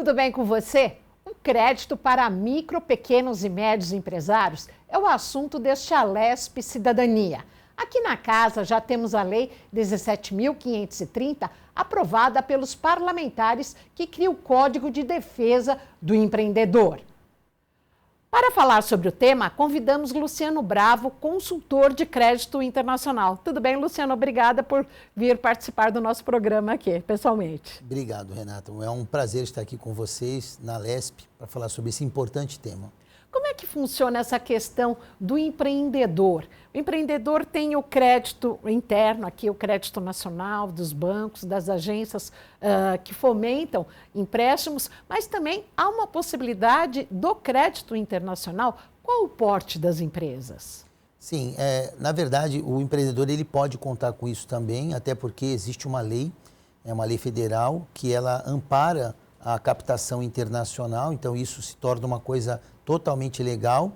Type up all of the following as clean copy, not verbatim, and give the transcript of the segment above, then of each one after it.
Tudo bem com você? O crédito para micro, pequenos e médios empresários é o assunto deste Alesp Cidadania. Aqui na casa já temos a Lei 17.530, aprovada pelos parlamentares, que cria o Código de Defesa do Empreendedor. Para falar sobre o tema, convidamos Luciano Bravo, consultor de crédito internacional. Tudo bem, Luciano? Obrigada por vir participar do nosso programa aqui, pessoalmente. Obrigado, Renata. É um prazer estar aqui com vocês na Alesp para falar sobre esse importante tema. Como é que funciona essa questão do empreendedor? O empreendedor tem o crédito interno, aqui o crédito nacional, dos bancos, das agências que fomentam empréstimos, mas também há uma possibilidade do crédito internacional. Qual o porte das empresas? Sim, na verdade, o empreendedor ele pode contar com isso também, até porque existe uma lei federal, que ela ampara a captação internacional, então isso se torna uma coisa totalmente legal.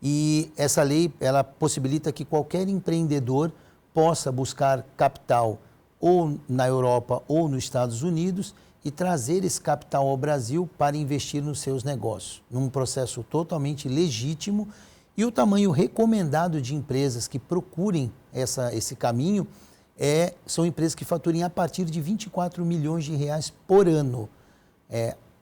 E essa lei, ela possibilita que qualquer empreendedor possa buscar capital ou na Europa ou nos Estados Unidos e trazer esse capital ao Brasil para investir nos seus negócios, num processo totalmente legítimo. E o tamanho recomendado de empresas que procurem esse caminho são empresas que faturem a partir de 24 milhões de reais por ano.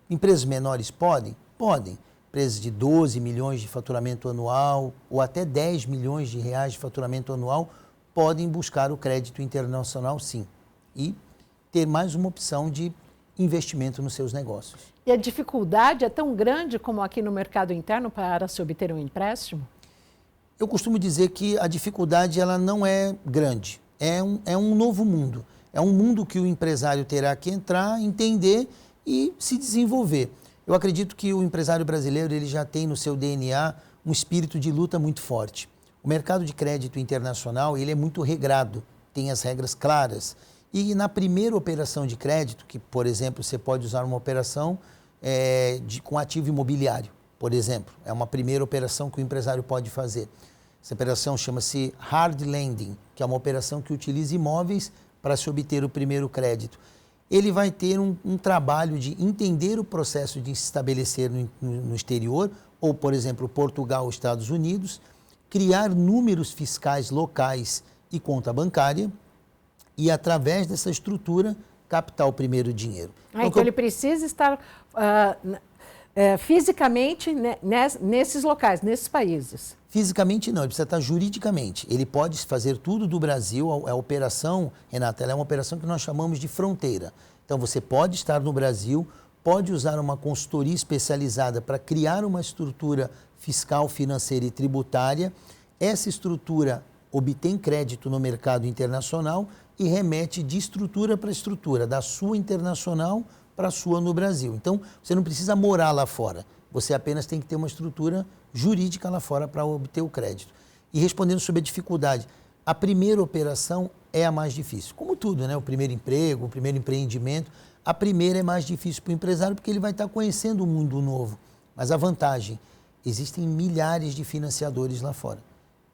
Empresas menores podem? Podem. Empresas de 12 milhões de faturamento anual ou até 10 milhões de reais de faturamento anual podem buscar o crédito internacional, sim, e ter mais uma opção de investimento nos seus negócios. E a dificuldade é tão grande como aqui no mercado interno para se obter um empréstimo? Eu costumo dizer que a dificuldade ela não é grande, é um novo mundo. É um mundo que o empresário terá que entrar, entender e se desenvolver. Eu acredito que o empresário brasileiro ele já tem no seu DNA um espírito de luta muito forte. O mercado de crédito internacional ele é muito regrado, tem as regras claras. E na primeira operação de crédito, que, por exemplo, você pode usar uma operação com ativo imobiliário, por exemplo. É uma primeira operação que o empresário pode fazer. Essa operação chama-se hard lending, que é uma operação que utiliza imóveis para se obter o primeiro crédito. Ele vai ter um trabalho de entender o processo de se estabelecer no exterior, ou, por exemplo, Portugal, Estados Unidos, criar números fiscais locais e conta bancária e, através dessa estrutura, captar o primeiro dinheiro. Então ele precisa estar fisicamente nesses locais, nesses países? Fisicamente não, ele precisa estar juridicamente. Ele pode fazer tudo do Brasil. A operação, Renata, ela é uma operação que nós chamamos de fronteira. Então você pode estar no Brasil, pode usar uma consultoria especializada para criar uma estrutura fiscal, financeira e tributária. Essa estrutura obtém crédito no mercado internacional e remete de estrutura para estrutura, da sua internacional para a sua no Brasil. Então você não precisa morar lá fora, você apenas tem que ter uma estrutura jurídica lá fora para obter o crédito. E respondendo sobre a dificuldade, a primeira operação é a mais difícil. Como tudo, né? O primeiro emprego, o primeiro empreendimento, a primeira é mais difícil para o empresário porque ele vai estar conhecendo um mundo novo. Mas a vantagem, existem milhares de financiadores lá fora.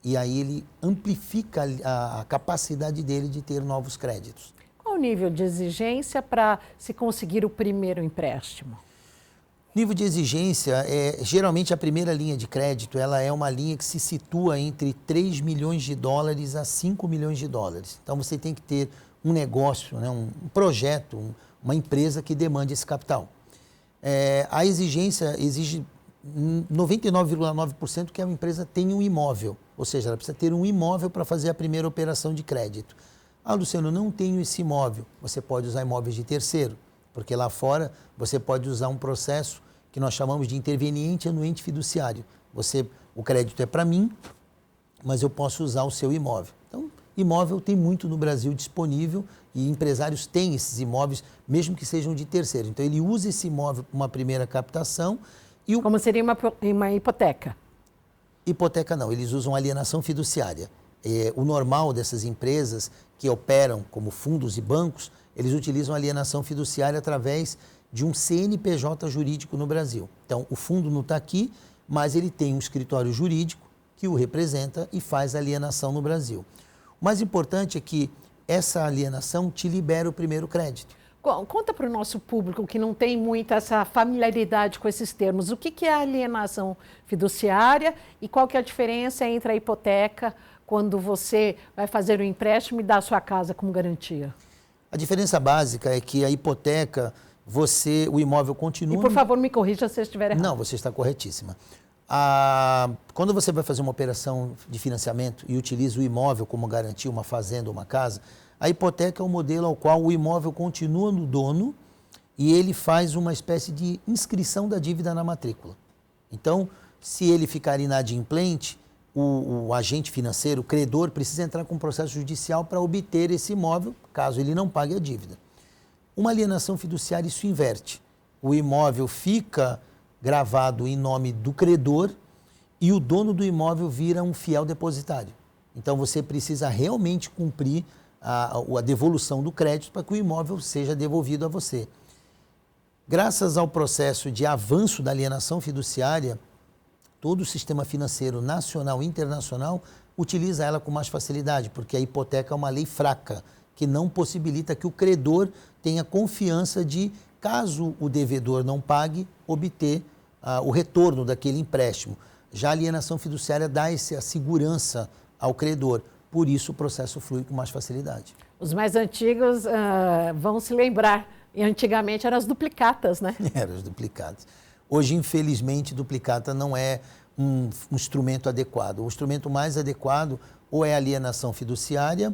E aí ele amplifica a capacidade dele de ter novos créditos. Qual o nível de exigência para se conseguir o primeiro empréstimo? Nível de exigência, geralmente a primeira linha de crédito ela é uma linha que se situa entre 3 milhões de dólares a 5 milhões de dólares. Então você tem que ter um negócio, né, um projeto, uma empresa que demande esse capital. A exigência exige 99,9% que a empresa tenha um imóvel, ou seja, ela precisa ter um imóvel para fazer a primeira operação de crédito. Ah, Luciano, não tenho esse imóvel. Você pode usar imóveis de terceiro, porque lá fora você pode usar um processo que nós chamamos de interveniente anuente fiduciário. O crédito é para mim, mas eu posso usar o seu imóvel. Então, imóvel tem muito no Brasil disponível e empresários têm esses imóveis, mesmo que sejam de terceiro. Então, ele usa esse imóvel para uma primeira captação. Como seria uma hipoteca? Hipoteca não, eles usam alienação fiduciária. O normal dessas empresas que operam como fundos e bancos, eles utilizam alienação fiduciária através de um CNPJ jurídico no Brasil. Então, o fundo não está aqui, mas ele tem um escritório jurídico que o representa e faz alienação no Brasil. O mais importante é que essa alienação te libera o primeiro crédito. Conta para o nosso público que não tem muita essa familiaridade com esses termos. O que é a alienação fiduciária e qual que é a diferença entre a hipoteca quando você vai fazer o empréstimo e dá a sua casa como garantia? A diferença básica é que a hipoteca, o imóvel continua... E por favor, me corrija se eu estiver errado. Não, você está corretíssima. Quando você vai fazer uma operação de financiamento e utiliza o imóvel como garantia, uma fazenda ou uma casa, a hipoteca é o modelo ao qual o imóvel continua no dono e ele faz uma espécie de inscrição da dívida na matrícula. Então, se ele ficar inadimplente, o agente financeiro, o credor, precisa entrar com um processo judicial para obter esse imóvel, caso ele não pague a dívida. Uma alienação fiduciária, isso inverte. O imóvel fica gravado em nome do credor e o dono do imóvel vira um fiel depositário. Então, você precisa realmente cumprir a devolução do crédito para que o imóvel seja devolvido a você. Graças ao processo de avanço da alienação fiduciária, todo o sistema financeiro nacional e internacional utiliza ela com mais facilidade, porque a hipoteca é uma lei fraca, que não possibilita que o credor tenha confiança de, caso o devedor não pague, obter o retorno daquele empréstimo. Já a alienação fiduciária dá a segurança ao credor. Por isso, o processo flui com mais facilidade. Os mais antigos vão se lembrar. E antigamente eram as duplicatas, né? Eram as duplicatas. Hoje, infelizmente, duplicata não é um instrumento adequado. O instrumento mais adequado ou é a alienação fiduciária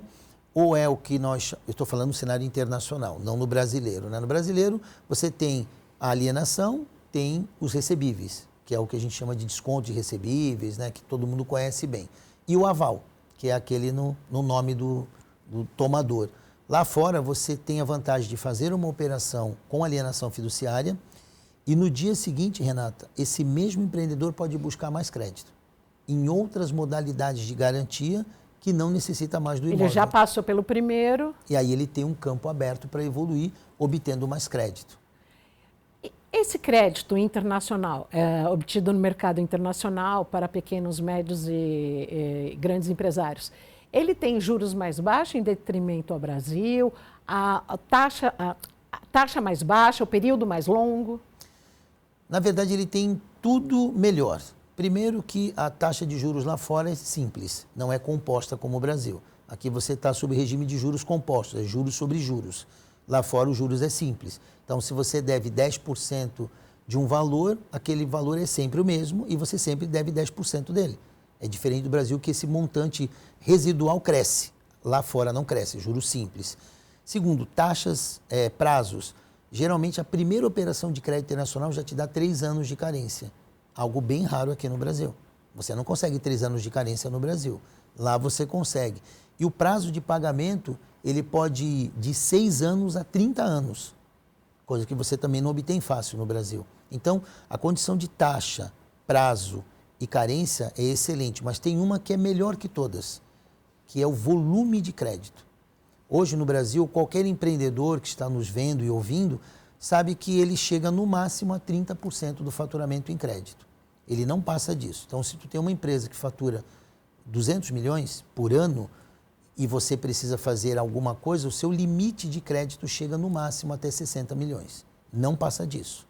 ou é o que eu estou falando no cenário internacional, não no brasileiro, né? No brasileiro, você tem a alienação, tem os recebíveis, que é o que a gente chama de desconto de recebíveis, né? Que todo mundo conhece bem. E o aval, que é aquele no nome do tomador. Lá fora, você tem a vantagem de fazer uma operação com alienação fiduciária e no dia seguinte, Renata, esse mesmo empreendedor pode buscar mais crédito em outras modalidades de garantia que não necessita mais do imóvel. Ele já passou pelo primeiro. E aí ele tem um campo aberto para evoluir, obtendo mais crédito. Esse crédito internacional, obtido no mercado internacional para pequenos, médios e grandes empresários, ele tem juros mais baixos em detrimento ao Brasil, a taxa mais baixa, o período mais longo? Na verdade, ele tem tudo melhor. Primeiro que a taxa de juros lá fora é simples, não é composta como o Brasil. Aqui você está sob regime de juros compostos, é juros sobre juros. Lá fora os juros é simples. Então, se você deve 10% de um valor, aquele valor é sempre o mesmo e você sempre deve 10% dele. É diferente do Brasil que esse montante residual cresce. Lá fora não cresce, juros simples. Segundo, taxas, prazos. Geralmente a primeira operação de crédito internacional já te dá 3 anos de carência. Algo bem raro aqui no Brasil. Você não consegue 3 anos de carência no Brasil. Lá você consegue. E o prazo de pagamento, ele pode ir de 6 anos a 30 anos. Coisa que você também não obtém fácil no Brasil. Então, a condição de taxa, prazo e carência é excelente, mas tem uma que é melhor que todas, que é o volume de crédito. Hoje no Brasil, qualquer empreendedor que está nos vendo e ouvindo sabe que ele chega no máximo a 30% do faturamento em crédito. Ele não passa disso. Então, se tu tem uma empresa que fatura 200 milhões por ano e você precisa fazer alguma coisa, o seu limite de crédito chega no máximo até 60 milhões. Não passa disso.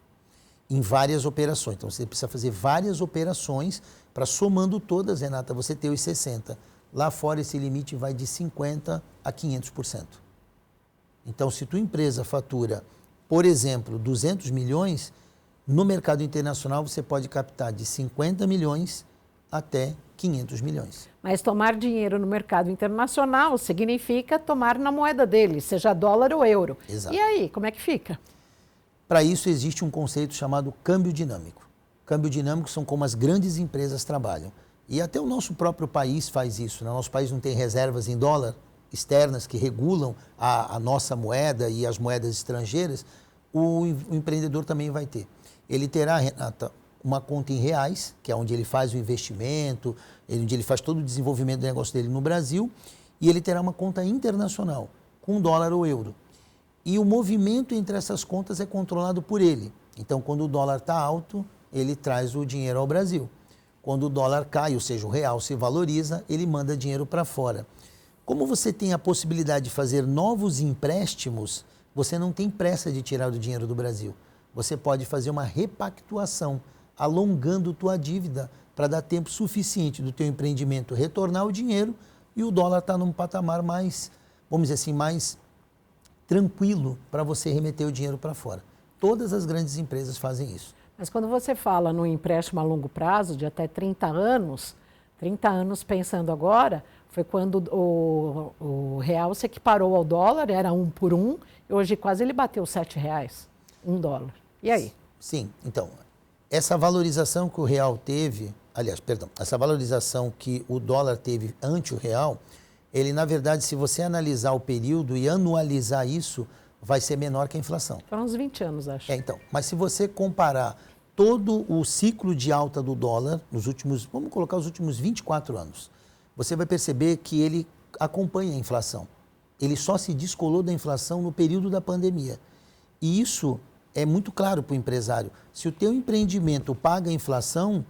Em várias operações. Então, você precisa fazer várias operações para, somando todas, Renata, você ter os 60. Lá fora, esse limite vai de 50% a 500%. Então, se tua empresa fatura, por exemplo, 200 milhões, no mercado internacional você pode captar de 50 milhões até 500 milhões. Mas tomar dinheiro no mercado internacional significa tomar na moeda dele, seja dólar ou euro. Exato. E aí, como é que fica? Para isso existe um conceito chamado câmbio dinâmico. Câmbio dinâmico são como as grandes empresas trabalham. E até o nosso próprio país faz isso, né? Nosso país não tem reservas em dólar externas que regulam a nossa moeda e as moedas estrangeiras, o empreendedor também vai ter. Ele terá, Renata, uma conta em reais, que é onde ele faz o investimento, onde ele faz todo o desenvolvimento do negócio dele no Brasil, e ele terá uma conta internacional, com dólar ou euro. E o movimento entre essas contas é controlado por ele. Então, quando o dólar está alto, ele traz o dinheiro ao Brasil. Quando o dólar cai, ou seja, o real se valoriza, ele manda dinheiro para fora. Como você tem a possibilidade de fazer novos empréstimos, você não tem pressa de tirar o dinheiro do Brasil. Você pode fazer uma repactuação, alongando tua dívida para dar tempo suficiente do teu empreendimento retornar o dinheiro e o dólar está num patamar mais, vamos dizer assim, mais tranquilo para você remeter o dinheiro para fora. Todas as grandes empresas fazem isso. Mas quando você fala no empréstimo a longo prazo de até 30 anos pensando agora, foi quando o real se equiparou ao dólar, era 1 por 1, e hoje quase ele bateu R$7, $1. E aí? Sim, então, essa valorização que o real teve, aliás, perdão, essa valorização que o dólar teve ante o real, ele, na verdade, se você analisar o período e anualizar isso, vai ser menor que a inflação. Foram uns 20 anos, acho. Então, mas se você comparar todo o ciclo de alta do dólar, nos últimos, vamos colocar os últimos 24 anos, você vai perceber que ele acompanha a inflação. Ele só se descolou da inflação no período da pandemia. E isso é muito claro para o empresário. Se o teu empreendimento paga a inflação,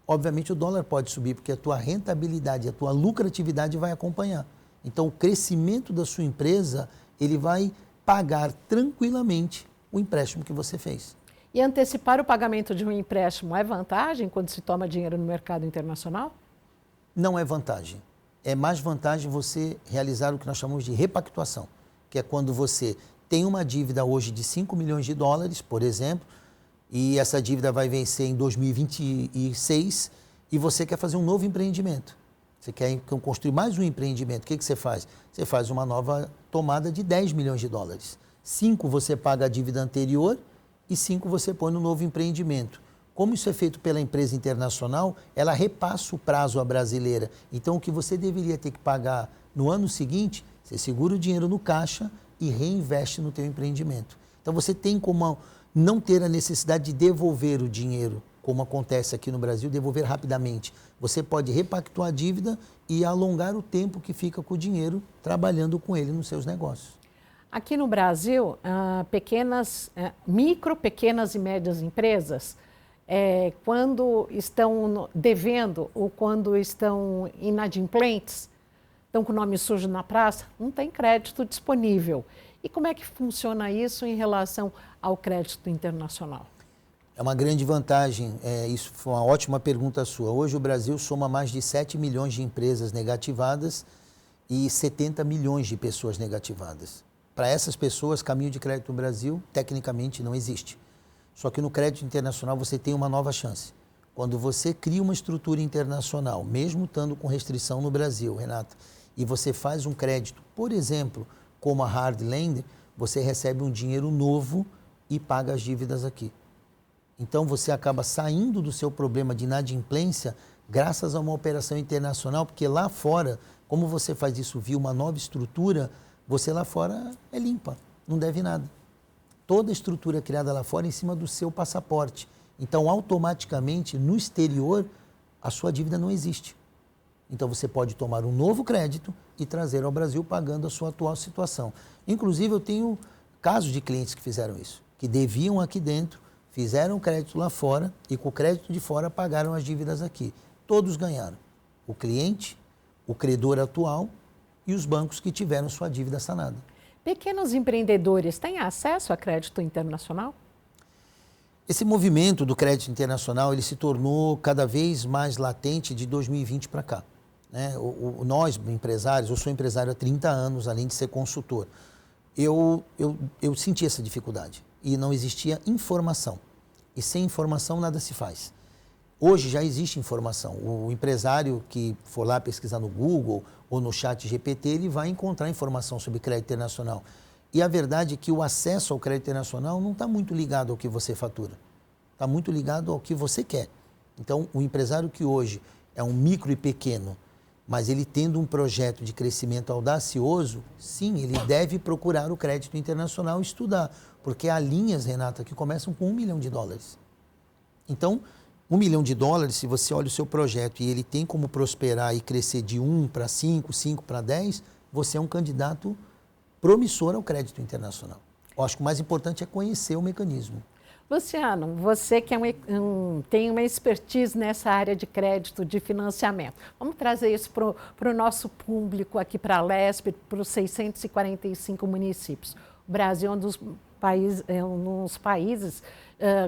obviamente o dólar pode subir, porque a tua rentabilidade, a tua lucratividade vai acompanhar. Então, o crescimento da sua empresa, ele vai pagar tranquilamente o empréstimo que você fez. E antecipar o pagamento de um empréstimo é vantagem quando se toma dinheiro no mercado internacional? Não é vantagem. É mais vantagem você realizar o que nós chamamos de repactuação, que é quando você tem uma dívida hoje de 5 milhões de dólares, por exemplo, e essa dívida vai vencer em 2026 e você quer fazer um novo empreendimento. Você quer construir mais um empreendimento. O que você faz? Você faz uma nova tomada de 10 milhões de dólares. 5 você paga a dívida anterior e 5 você põe no novo empreendimento. Como isso é feito pela empresa internacional, ela repassa o prazo à brasileira. Então, o que você deveria ter que pagar no ano seguinte, você segura o dinheiro no caixa e reinveste no teu empreendimento. Então, você tem como não ter a necessidade de devolver o dinheiro, como acontece aqui no Brasil, devolver rapidamente. Você pode repactuar a dívida e alongar o tempo que fica com o dinheiro trabalhando com ele nos seus negócios. Aqui no Brasil, micro, pequenas e médias empresas, quando estão devendo ou quando estão inadimplentes, estão com o nome sujo na praça, não tem crédito disponível. E como é que funciona isso em relação ao crédito internacional? É uma grande vantagem, isso foi uma ótima pergunta sua. Hoje o Brasil soma mais de 7 milhões de empresas negativadas e 70 milhões de pessoas negativadas. Para essas pessoas, caminho de crédito no Brasil, tecnicamente, não existe. Só que no crédito internacional você tem uma nova chance. Quando você cria uma estrutura internacional, mesmo estando com restrição no Brasil, Renata, e você faz um crédito, por exemplo, como a Hard Lender, você recebe um dinheiro novo e paga as dívidas aqui. Então você acaba saindo do seu problema de inadimplência graças a uma operação internacional, porque lá fora, como você faz isso via uma nova estrutura, você lá fora é limpa, não deve nada. Toda a estrutura criada lá fora é em cima do seu passaporte. Então, automaticamente, no exterior, a sua dívida não existe. Então, você pode tomar um novo crédito e trazer ao Brasil pagando a sua atual situação. Inclusive, eu tenho casos de clientes que fizeram isso, que deviam aqui dentro, fizeram o crédito lá fora e com o crédito de fora pagaram as dívidas aqui. Todos ganharam. O cliente, o credor atual e os bancos que tiveram sua dívida sanada. Pequenos empreendedores têm acesso a crédito internacional? Esse movimento do crédito internacional ele se tornou cada vez mais latente de 2020 para cá. Né? Nós, empresários, eu sou empresário há 30 anos, além de ser consultor, eu senti essa dificuldade e não existia informação. E sem informação nada se faz. Hoje já existe informação. O empresário que for lá pesquisar no Google ou no chat GPT, ele vai encontrar informação sobre crédito internacional. E a verdade é que o acesso ao crédito internacional não está muito ligado ao que você fatura. Está muito ligado ao que você quer. Então, o empresário que hoje é um micro e pequeno, mas ele tendo um projeto de crescimento audacioso, sim, ele deve procurar o crédito internacional e estudar. Porque há linhas, Renata, que começam com $1 milhão. Então, $1 milhão, se você olha o seu projeto e ele tem como prosperar e crescer de 1 para 5, 5 para 10, você é um candidato promissor ao crédito internacional. Eu acho que o mais importante é conhecer o mecanismo. Luciano, você que tem uma expertise nessa área de crédito, de financiamento, vamos trazer isso para o nosso público aqui para a Alesp, para os 645 municípios. O Brasil é um dos países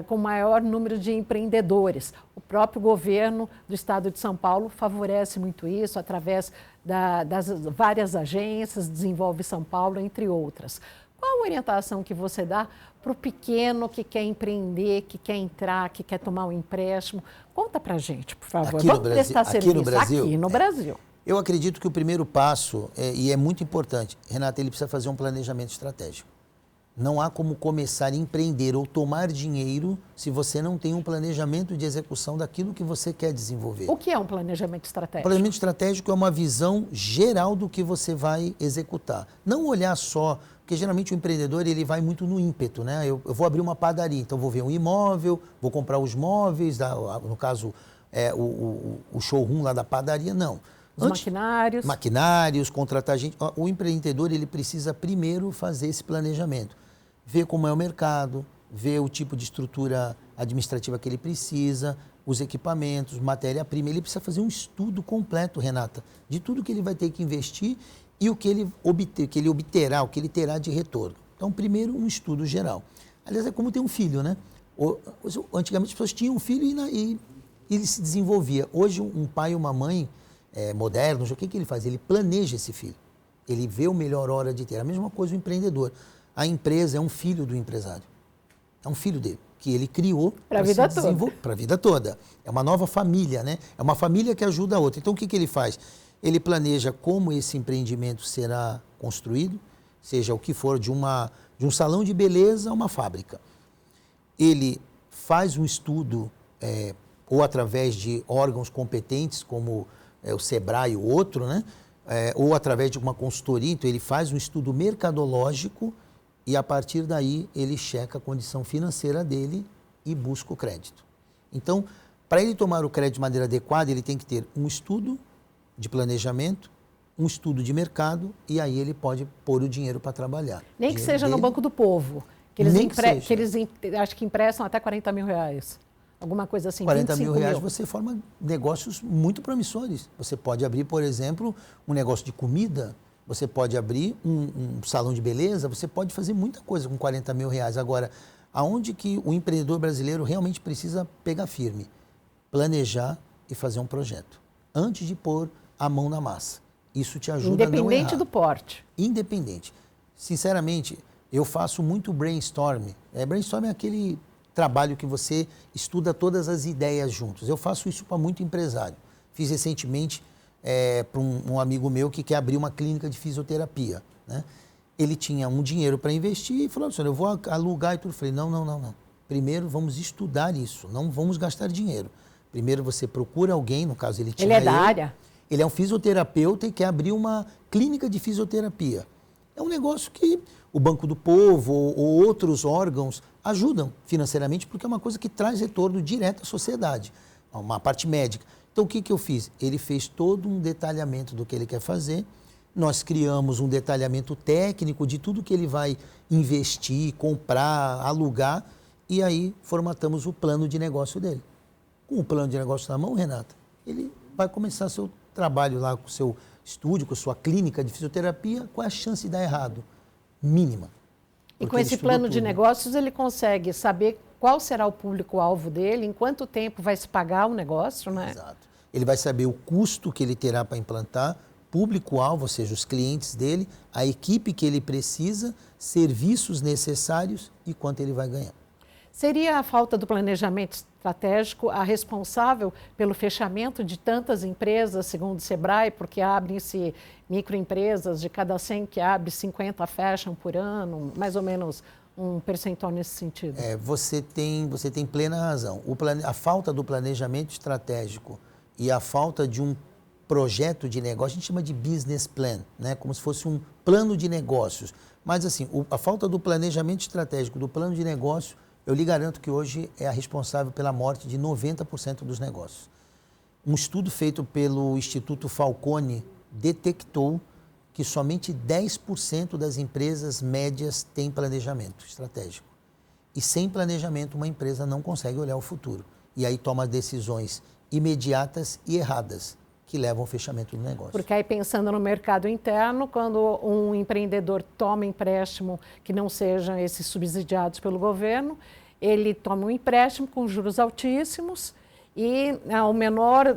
com maior número de empreendedores. O próprio governo do estado de São Paulo favorece muito isso através das várias agências, Desenvolve São Paulo, entre outras. Qual a orientação que você dá para o pequeno que quer empreender, que quer entrar, que quer tomar um empréstimo? Conta para a gente, por favor. Aqui Vamos no prestar Brasil, serviço aqui no Brasil. Eu acredito que o primeiro passo, e é muito importante, Renata, ele precisa fazer um planejamento estratégico. Não há como começar a empreender ou tomar dinheiro se você não tem um planejamento de execução daquilo que você quer desenvolver. O que é um planejamento estratégico? Planejamento estratégico é uma visão geral do que você vai executar. Não olhar só, porque geralmente o empreendedor ele vai muito no ímpeto, né? Eu vou abrir uma padaria, então vou ver um imóvel, vou comprar os móveis, no caso o showroom lá da padaria, não. Maquinários. Maquinários, contratar gente. O empreendedor ele precisa primeiro fazer esse planejamento. Ver como é o mercado, ver o tipo de estrutura administrativa que ele precisa, os equipamentos, matéria-prima. Ele precisa fazer um estudo completo, Renata, de tudo que ele vai ter que investir e o que ele obterá, o que ele terá de retorno. Então, primeiro, um estudo geral. Aliás, é como ter um filho, né? Antigamente as pessoas tinham um filho e ele se desenvolvia. Hoje, um pai e uma mãe modernos, o que ele faz? Ele planeja esse filho. Ele vê a melhor hora de ter. A mesma coisa o empreendedor. A empresa é um filho do empresário. É um filho dele, que ele criou para a vida toda. Para a vida toda. É uma nova família, né? É uma família que ajuda a outra. Então, o que ele faz? Ele planeja como esse empreendimento será construído, seja o que for, de um salão de beleza a uma fábrica. Ele faz um estudo, ou através de órgãos competentes, como o Sebrae ou outro, né? Ou através de uma consultoria, então ele faz um estudo mercadológico e a partir daí ele checa a condição financeira dele e busca o crédito. Então, para ele tomar o crédito de maneira adequada, ele tem que ter um estudo de planejamento, um estudo de mercado e aí ele pode pôr o dinheiro para trabalhar. Nem que seja no Banco do Povo, que eles acho que emprestam até 40 mil reais. Alguma coisa assim, 40 mil reais você forma negócios muito promissores. Você pode abrir, por exemplo, um negócio de comida, você pode abrir um salão de beleza, você pode fazer muita coisa com 40 mil reais. Agora, aonde que o empreendedor brasileiro realmente precisa pegar firme? Planejar e fazer um projeto, antes de pôr a mão na massa. Isso te ajuda a não errar. Independente do porte. Independente. Sinceramente, eu faço muito brainstorm. Brainstorm é aquele trabalho que você estuda todas as ideias juntos. Eu faço isso para muito empresário. Fiz recentemente para um amigo meu que quer abrir uma clínica de fisioterapia, né? Ele tinha um dinheiro para investir e falou, senhor, eu vou alugar e tudo. Eu falei, não. Primeiro vamos estudar isso, não vamos gastar dinheiro. Primeiro você procura alguém, no caso ele tinha... Ele é da área? Ele é um fisioterapeuta e quer abrir uma clínica de fisioterapia. É um negócio que o Banco do Povo ou outros órgãos ajudam financeiramente, porque é uma coisa que traz retorno direto à sociedade, uma parte médica. Então, o que eu fiz? Ele fez todo um detalhamento do que ele quer fazer, nós criamos um detalhamento técnico de tudo que ele vai investir, comprar, alugar, e aí formatamos o plano de negócio dele. Com o plano de negócio na mão, Renata, ele vai começar seu trabalho lá com o seu estúdio, com a sua clínica de fisioterapia. Qual é a chance de dar errado? Mínima. E com esse plano de negócios, ele consegue saber qual será o público-alvo dele, em quanto tempo vai se pagar o negócio, né? Exato. Ele vai saber o custo que ele terá para implantar, público-alvo, ou seja, os clientes dele, a equipe que ele precisa, serviços necessários e quanto ele vai ganhar. Seria a falta do planejamento estratégico a responsável pelo fechamento de tantas empresas, segundo o Sebrae, porque abrem-se microempresas, de cada 100 que abre, 50 fecham por ano, mais ou menos um percentual nesse sentido? Você tem plena razão. A falta do planejamento estratégico e a falta de um projeto de negócio, a gente chama de business plan, né? Como se fosse um plano de negócios. Mas assim, a falta do planejamento estratégico, do plano de negócio, eu lhe garanto que hoje é a responsável pela morte de 90% dos negócios. Um estudo feito pelo Instituto Falcone detectou que somente 10% das empresas médias têm planejamento estratégico. E sem planejamento, uma empresa não consegue olhar o futuro. E aí toma decisões imediatas e erradas. que levam ao fechamento do negócio. Porque aí pensando no mercado interno, quando um empreendedor toma empréstimo que não sejam esses subsidiados pelo governo, ele toma um empréstimo com juros altíssimos e ao menor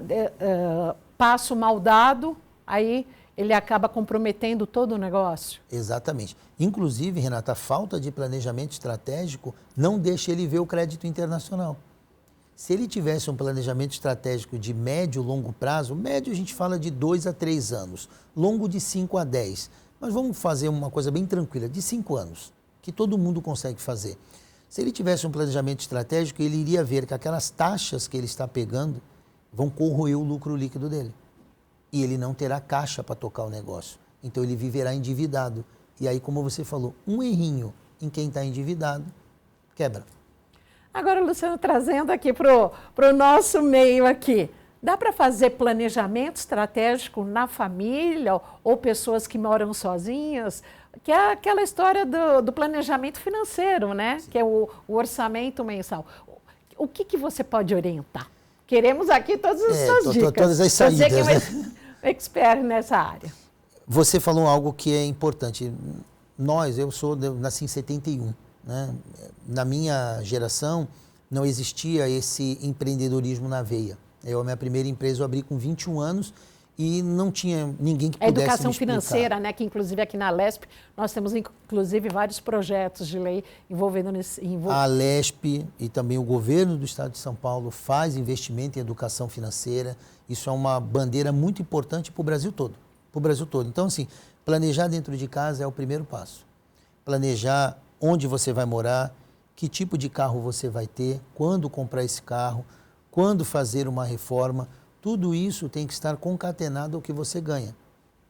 passo mal dado, aí ele acaba comprometendo todo o negócio. Exatamente. Inclusive, Renata, a falta de planejamento estratégico não deixa ele ver o crédito internacional. Se ele tivesse um planejamento estratégico de médio e longo prazo, médio a gente fala de 2 a 3 anos, longo de 5 a 10. Mas vamos fazer uma coisa bem tranquila, de 5 anos, que todo mundo consegue fazer. Se ele tivesse um planejamento estratégico, ele iria ver que aquelas taxas que ele está pegando vão corroer o lucro líquido dele. E ele não terá caixa para tocar o negócio. Então ele viverá endividado. E aí, como você falou, um errinho em quem está endividado, quebra. Agora, Luciano, trazendo aqui para o nosso meio aqui, dá para fazer planejamento estratégico na família ou pessoas que moram sozinhas? Que é aquela história do planejamento financeiro, né? Sim. Que é o orçamento mensal. O que você pode orientar? Queremos aqui todas as suas dicas. Todas as saídas. Você que é um expert nessa área. Você falou algo que é importante. Eu nasci em 71. Né? Na minha geração, não existia esse empreendedorismo na veia. A minha primeira empresa eu abri com 21 anos e não tinha ninguém que pudesse me explicar. A educação financeira, né? Que inclusive aqui na LESP, nós temos inclusive vários projetos de lei envolvendo nesse... A LESP e também o governo do estado de São Paulo faz investimento em educação financeira. Isso é uma bandeira muito importante para o Brasil todo. Então, assim, planejar dentro de casa é o primeiro passo. Planejar onde você vai morar, que tipo de carro você vai ter, quando comprar esse carro, quando fazer uma reforma, tudo isso tem que estar concatenado ao que você ganha,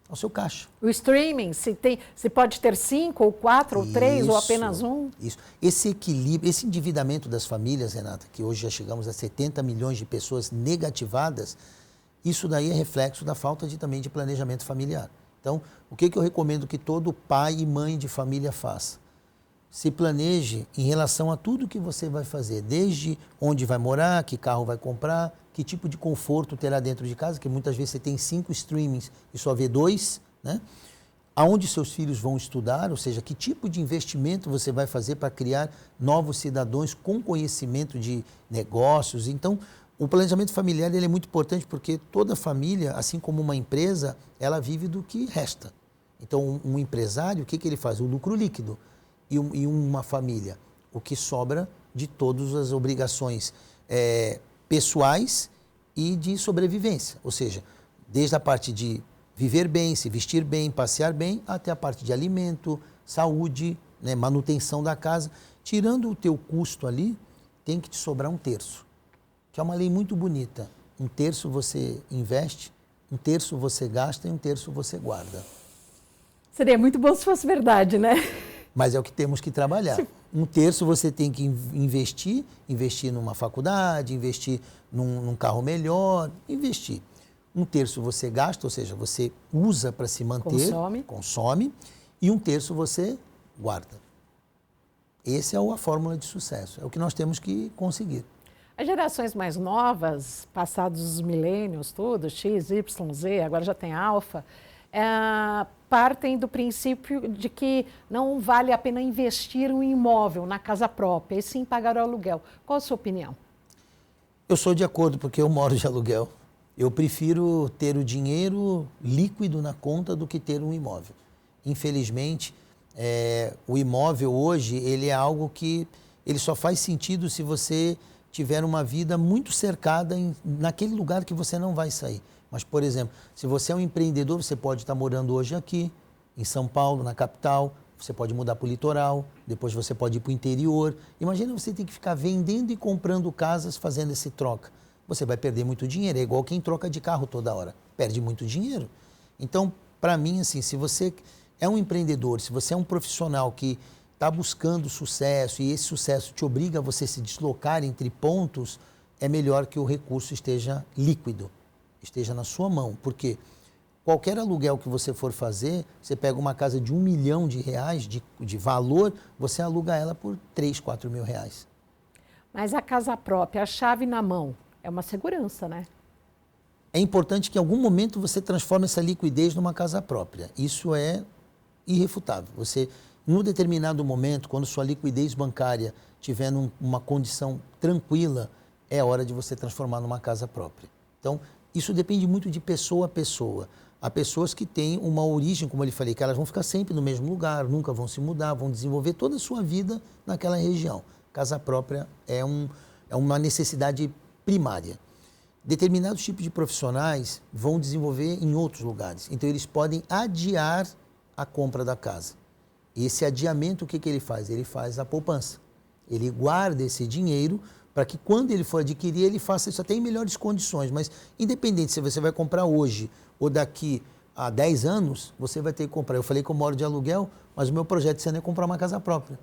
ao seu caixa. O streaming, se pode ter 5 ou 4 ou 3 ou apenas um? Isso. Esse equilíbrio, esse endividamento das famílias, Renata, que hoje já chegamos a 70 milhões de pessoas negativadas, isso daí é reflexo da falta também de planejamento familiar. Então, o que eu recomendo que todo pai e mãe de família faça? Se planeje em relação a tudo que você vai fazer, desde onde vai morar, que carro vai comprar, que tipo de conforto terá dentro de casa, que muitas vezes você tem 5 streamings e só vê 2, né? Aonde seus filhos vão estudar, ou seja, que tipo de investimento você vai fazer para criar novos cidadãos com conhecimento de negócios. Então, o planejamento familiar ele é muito importante porque toda família, assim como uma empresa, ela vive do que resta. Então, um empresário, o que ele faz? O lucro líquido. E uma família, o que sobra de todas as obrigações pessoais e de sobrevivência. Ou seja, desde a parte de viver bem, se vestir bem, passear bem, até a parte de alimento, saúde, né, manutenção da casa. Tirando o teu custo ali, tem que te sobrar 1/3, que é uma lei muito bonita. 1/3 você investe, 1/3 você gasta e 1/3 você guarda. Seria muito bom se fosse verdade, né? Mas é o que temos que trabalhar. 1/3 você tem que investir numa faculdade, investir num carro melhor, investir. 1/3 você gasta, ou seja, você usa para se manter, consome, e 1/3 você guarda. Essa é a fórmula de sucesso, é o que nós temos que conseguir. As gerações mais novas, passados os milênios, tudo, X, Y, Z, agora já tem alfa, partem do princípio de que não vale a pena investir em um imóvel, na casa própria, e sim pagar o aluguel. Qual a sua opinião? Eu sou de acordo, porque eu moro de aluguel. Eu prefiro ter o dinheiro líquido na conta do que ter um imóvel. Infelizmente, o imóvel hoje ele é algo que ele só faz sentido se você tiver uma vida muito cercada naquele lugar que você não vai sair. Mas, por exemplo, se você é um empreendedor, você pode estar morando hoje aqui, em São Paulo, na capital, você pode mudar para o litoral, depois você pode ir para o interior. Imagina você ter que ficar vendendo e comprando casas, fazendo esse troca. Você vai perder muito dinheiro, é igual quem troca de carro toda hora, perde muito dinheiro. Então, para mim, assim, se você é um empreendedor, se você é um profissional que está buscando sucesso e esse sucesso te obriga a você se deslocar entre pontos, é melhor que o recurso esteja líquido, esteja na sua mão, porque qualquer aluguel que você for fazer, você pega uma casa de R$1 milhão de valor, você aluga ela por 3, 4 mil reais. Mas a casa própria, a chave na mão, é uma segurança, né? é importante que em algum momento você transforme essa liquidez numa casa própria. Isso é irrefutável. Você, em um determinado momento, quando sua liquidez bancária estiver numa condição tranquila, é hora de você transformar numa casa própria. Então, isso depende muito de pessoa a pessoa. Há pessoas que têm uma origem, como eu lhe falei, que elas vão ficar sempre no mesmo lugar, nunca vão se mudar, vão desenvolver toda a sua vida naquela região. Casa própria é uma necessidade primária. Determinados tipos de profissionais vão desenvolver em outros lugares. Então, eles podem adiar a compra da casa. E esse adiamento, o que ele faz? Ele faz a poupança. Ele guarda esse dinheiro para que quando ele for adquirir, ele faça isso até em melhores condições. Mas, independente se você vai comprar hoje ou daqui a 10 anos, você vai ter que comprar. Eu falei que eu moro de aluguel, mas o meu projeto esse ano é comprar uma casa própria.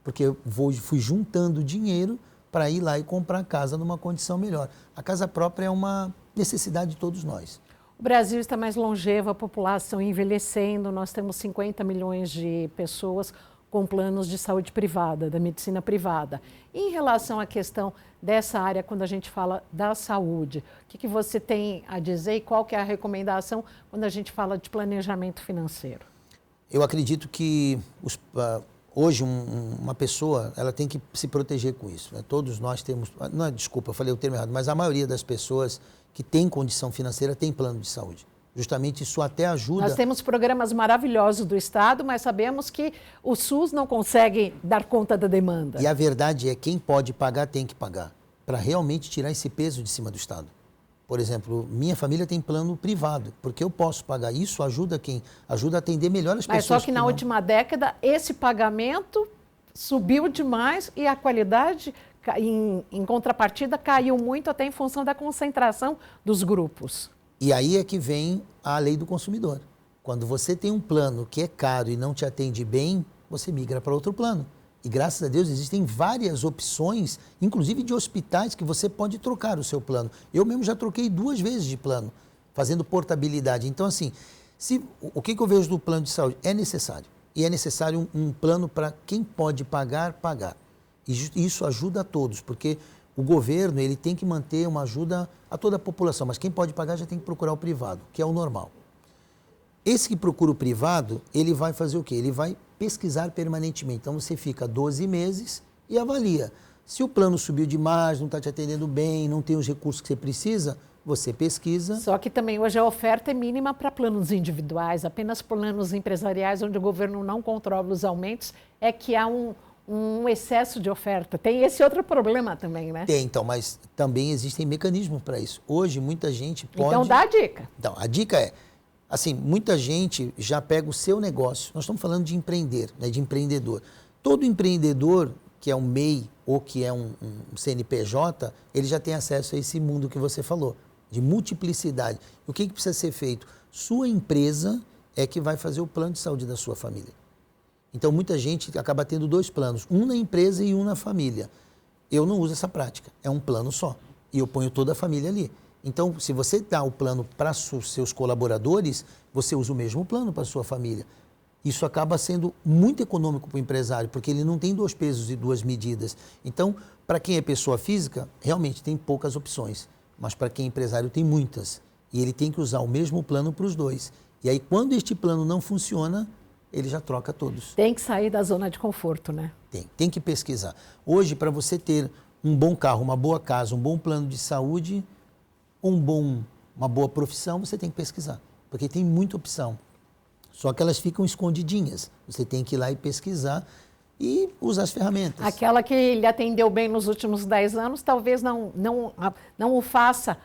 Porque eu fui juntando dinheiro para ir lá e comprar a casa numa condição melhor. A casa própria é uma necessidade de todos nós. O Brasil está mais longevo, a população envelhecendo, nós temos 50 milhões de pessoas com planos de saúde privada, da medicina privada. E em relação à questão dessa área, quando a gente fala da saúde, o que você tem a dizer e qual que é a recomendação quando a gente fala de planejamento financeiro? Eu acredito que hoje uma pessoa ela tem que se proteger com isso. Né? Todos nós temos, não, desculpa, eu falei o termo errado, mas a maioria das pessoas que tem condição financeira tem plano de saúde. Justamente isso até ajuda... Nós temos programas maravilhosos do Estado, mas sabemos que o SUS não consegue dar conta da demanda. E a verdade é que quem pode pagar tem que pagar, para realmente tirar esse peso de cima do Estado. Por exemplo, minha família tem plano privado, porque eu posso pagar. Isso ajuda quem? Ajuda a atender melhor as pessoas. Mas só que na última década, esse pagamento subiu demais e a qualidade, em contrapartida, caiu muito até em função da concentração dos grupos. E aí é que vem a lei do consumidor. Quando você tem um plano que é caro e não te atende bem, você migra para outro plano. E graças a Deus existem várias opções, inclusive de hospitais, que você pode trocar o seu plano. Eu mesmo já troquei 2 vezes de plano, fazendo portabilidade. Então, assim, o que eu vejo do plano de saúde? É necessário. E é necessário um plano para quem pode pagar, pagar. E isso ajuda a todos, porque o governo ele tem que manter uma ajuda a toda a população, mas quem pode pagar já tem que procurar o privado, que é o normal. Esse que procura o privado, ele vai fazer o quê? Ele vai pesquisar permanentemente. Então, você fica 12 meses e avalia. Se o plano subiu demais, não está te atendendo bem, não tem os recursos que você precisa, você pesquisa. Só que também hoje a oferta é mínima para planos individuais, apenas planos empresariais, onde o governo não controla os aumentos, é que há um excesso de oferta. Tem esse outro problema também, né? Tem, então, mas também existem mecanismos para isso. Hoje, muita gente pode... Então, dá a dica. Então, a dica é, assim, muita gente já pega o seu negócio. Nós estamos falando de empreender, né, de empreendedor. Todo empreendedor, que é um MEI ou que é um CNPJ, ele já tem acesso a esse mundo que você falou, de multiplicidade. O que precisa ser feito? Sua empresa é que vai fazer o plano de saúde da sua família. Então, muita gente acaba tendo 2 planos, um na empresa e um na família. Eu não uso essa prática, é um plano só. E eu ponho toda a família ali. Então, se você dá o plano para os seus colaboradores, você usa o mesmo plano para a sua família. Isso acaba sendo muito econômico para o empresário, porque ele não tem 2 pesos e 2 medidas. Então, para quem é pessoa física, realmente tem poucas opções. Mas para quem é empresário, tem muitas. E ele tem que usar o mesmo plano para os 2. E aí, quando este plano não funciona, ele já troca todos. Tem que sair da zona de conforto, né? Tem que pesquisar. Hoje, para você ter um bom carro, uma boa casa, um bom plano de saúde, uma boa profissão, você tem que pesquisar. Porque tem muita opção. Só que elas ficam escondidinhas. Você tem que ir lá e pesquisar e usar as ferramentas. Aquela que lhe atendeu bem nos últimos 10 anos, talvez não o faça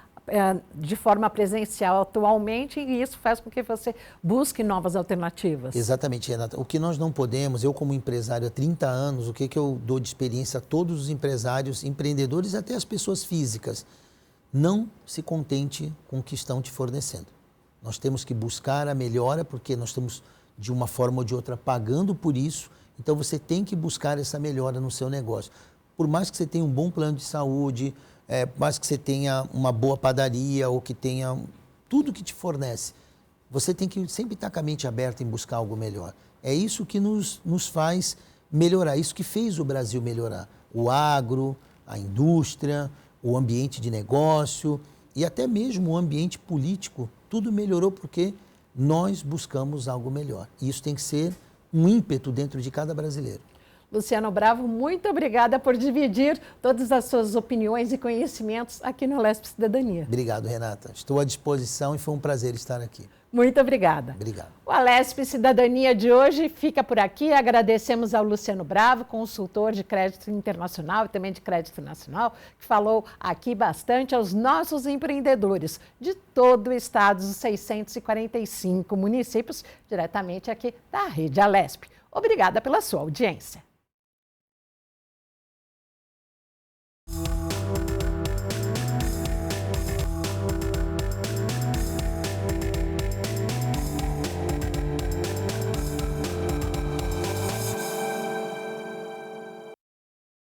de forma presencial atualmente, e isso faz com que você busque novas alternativas. Exatamente, Renata. O que nós não podemos, eu como empresário há 30 anos, o que eu dou de experiência a todos os empresários, empreendedores, até as pessoas físicas, não se contente com o que estão te fornecendo. Nós temos que buscar a melhora, porque nós estamos, de uma forma ou de outra, pagando por isso. Então, você tem que buscar essa melhora no seu negócio. Por mais que você tenha um bom plano de saúde, por mais que você tenha uma boa padaria ou que tenha tudo que te fornece, você tem que sempre estar com a mente aberta em buscar algo melhor. É isso que nos faz melhorar, isso que fez o Brasil melhorar. O agro, a indústria, o ambiente de negócio. e até mesmo o ambiente político, tudo melhorou porque nós buscamos algo melhor. E isso tem que ser um ímpeto dentro de cada brasileiro. Luciano Bravo, muito obrigada por dividir todas as suas opiniões e conhecimentos aqui no Alesp Cidadania. Obrigado, Renata. Estou à disposição e foi um prazer estar aqui. Muito obrigada. Obrigado. O Alesp Cidadania de hoje fica por aqui. Agradecemos ao Luciano Bravo, consultor de crédito internacional e também de crédito nacional, que falou aqui bastante aos nossos empreendedores de todo o estado, dos 645 municípios, diretamente aqui da Rede Alesp. Obrigada pela sua audiência.